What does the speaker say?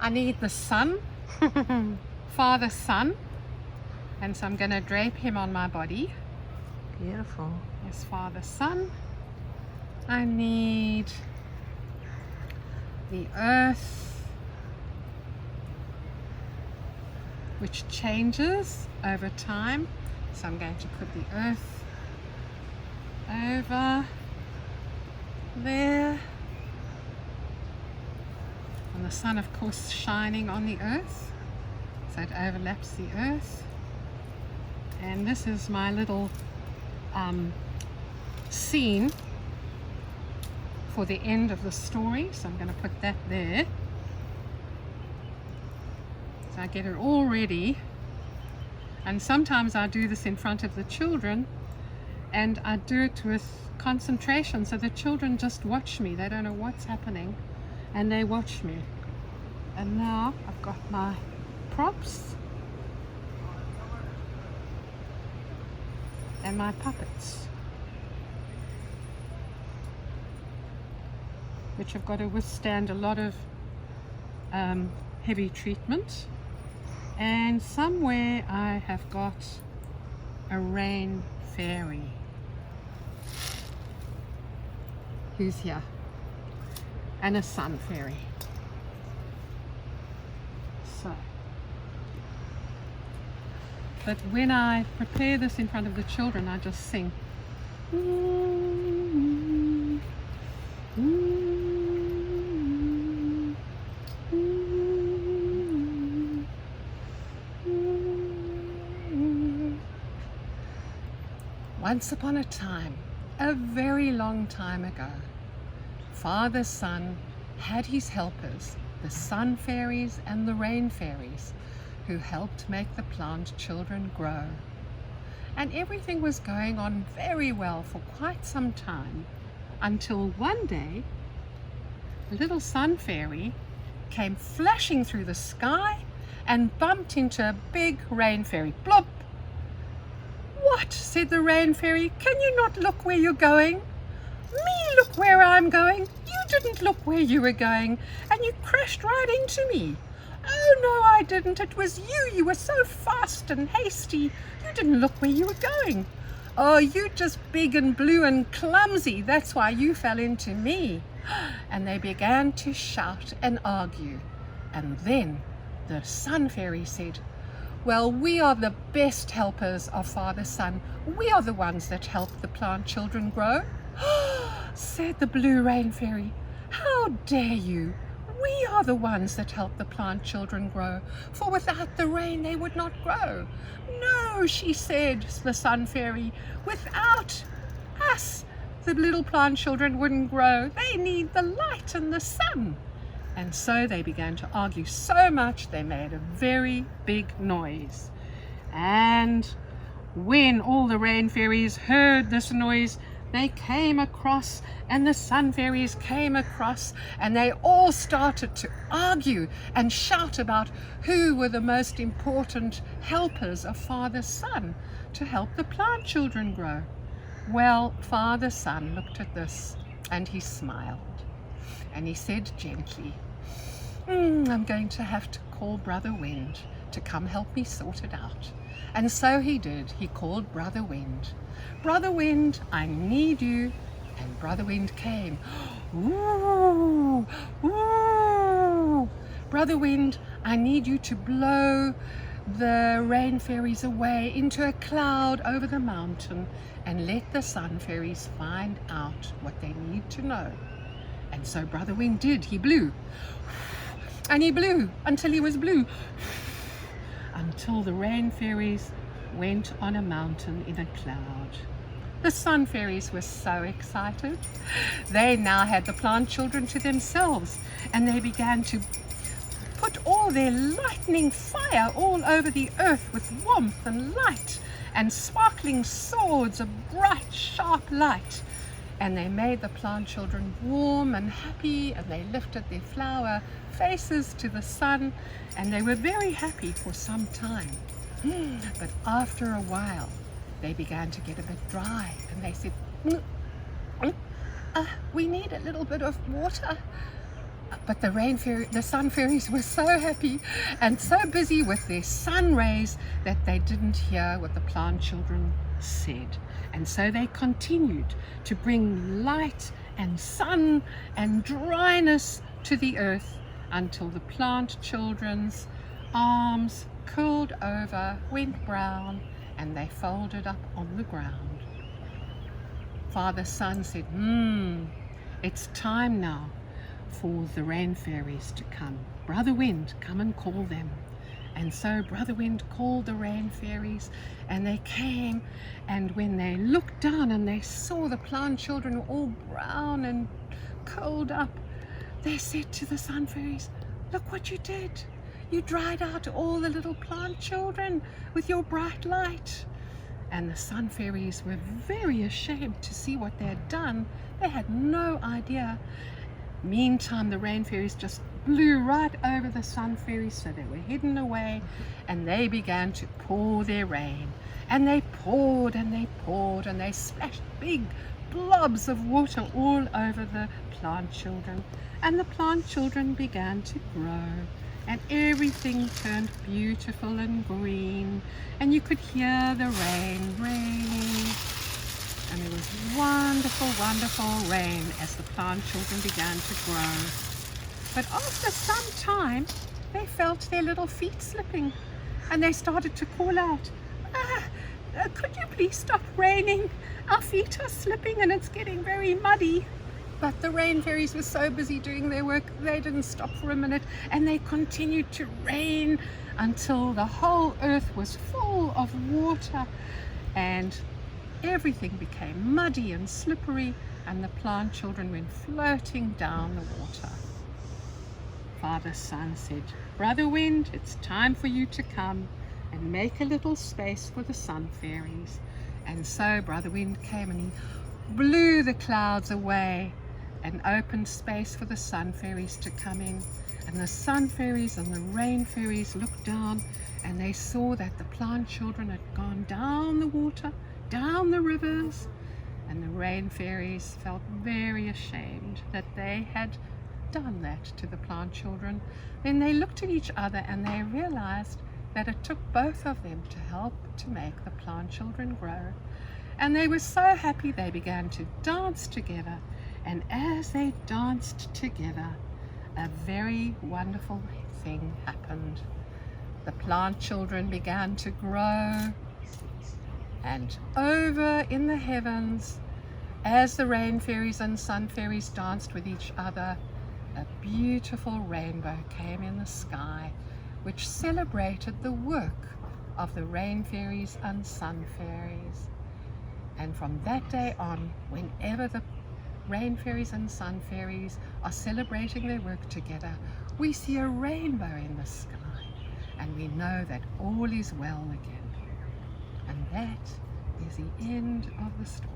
I need the sun, Father Sun, and so I'm going to drape him on my body. Beautiful. Yes, Father Sun. I need the earth, which changes over time. So I'm going to put the earth over there. And the sun, of course, shining on the earth. So it overlaps the earth. And this is my little scene for the end of the story. So I'm going to put that there. So I get it all ready. And sometimes I do this in front of the children, and I do it with concentration, so the children just watch me. They don't know what's happening, and they watch me. And now I've got my props and my puppets, which have got to withstand a lot of heavy treatment. And somewhere I have got a rain fairy who's here, and a sun fairy. So, but when I prepare this in front of the children, I just sing. Once upon a time, a very long time ago, Father Sun had his helpers, the sun fairies and the rain fairies, who helped make the plant children grow. And everything was going on very well for quite some time, until one day, the little sun fairy came flashing through the sky and bumped into a big rain fairy. Plop! "What?" said the rain fairy. "Can you not look where you're going?" "Me look where I'm going? You didn't look where you were going, and you crashed right into me." "Oh no, I didn't. It was you. You were so fast and hasty. You didn't look where you were going." "Oh, you're just big and blue and clumsy. That's why you fell into me." And they began to shout and argue. And then the sun fairy said, "Well, we are the best helpers of Father Sun. We are the ones that help the plant children grow." Said the blue rain fairy, "How dare you? We are the ones that help the plant children grow, for without the rain they would not grow." "No," she said, the sun fairy, "without us the little plant children wouldn't grow. They need the light and the sun." And so they began to argue so much they made a very big noise. And when all the rain fairies heard this noise, they came across, and the sun fairies came across, and they all started to argue and shout about who were the most important helpers of Father Sun to help the plant children grow. Well, Father Sun looked at this and he smiled. And he said gently, "I'm going to have to call Brother Wind to come help me sort it out." And so he did. He called Brother Wind. "Brother Wind, I need you." And Brother Wind came. "Ooh, ooh. Brother Wind, I need you to blow the rain fairies away into a cloud over the mountain and let the sun fairies find out what they need to know." And so Brother Wind did. He blew. And he blew until he was blue. Until the rain fairies went on a mountain in a cloud. The sun fairies were so excited. They now had the plant children to themselves, and they began to put all their lightning fire all over the earth with warmth and light and sparkling swords of bright, sharp light. And they made the plant children warm and happy, and they lifted their flower faces to the sun, and they were very happy for some time. But after a while, they began to get a bit dry, and they said, "We need a little bit of water. But the sun fairies were so happy and so busy with their sun rays that they didn't hear what the plant children said. And so they continued to bring light and sun and dryness to the earth until the plant children's arms curled over, went brown, and they folded up on the ground. Father Sun said, it's time now for the rain fairies to come. Brother Wind, come and call them. And so Brother Wind called the rain fairies, and they came, and when they looked down and they saw the plant children were all brown and curled up, they said to the sun fairies, look what you did. You dried out all the little plant children with your bright light. And the sun fairies were very ashamed to see what they had done. They had no idea. Meantime, the rain fairies just blew right over the sun fairies, so they were hidden away, and they began to pour their rain. And they poured and they poured, and they splashed big blobs of water all over the plant children. And the plant children began to grow, and everything turned beautiful and green, and you could hear the rain raining. And there was wonderful, wonderful rain as the plant children began to grow. But after some time, they felt their little feet slipping, and they started to call out, could you please stop raining? Our feet are slipping and it's getting very muddy. But the rain fairies were so busy doing their work, they didn't stop for a minute, and they continued to rain until the whole earth was full of water, and everything became muddy and slippery, and the plant children went floating down the water. Father Sun said, Brother Wind, it's time for you to come and make a little space for the sun fairies. And so Brother Wind came and he blew the clouds away and opened space for the sun fairies to come in. And the sun fairies and the rain fairies looked down, and they saw that the plant children had gone down the water, down the rivers, and the rain fairies felt very ashamed that they had done that to the plant children. Then they looked at each other and they realized that it took both of them to help to make the plant children grow. And they were so happy they began to dance together. And as they danced together, a very wonderful thing happened. The plant children began to grow, and over in the heavens, as the rain fairies and sun fairies danced with each other, a beautiful rainbow came in the sky, which celebrated the work of the rain fairies and sun fairies. And from that day on, whenever the rain fairies and sun fairies are celebrating their work together, we see a rainbow in the sky, and we know that all is well again. And that is the end of the story.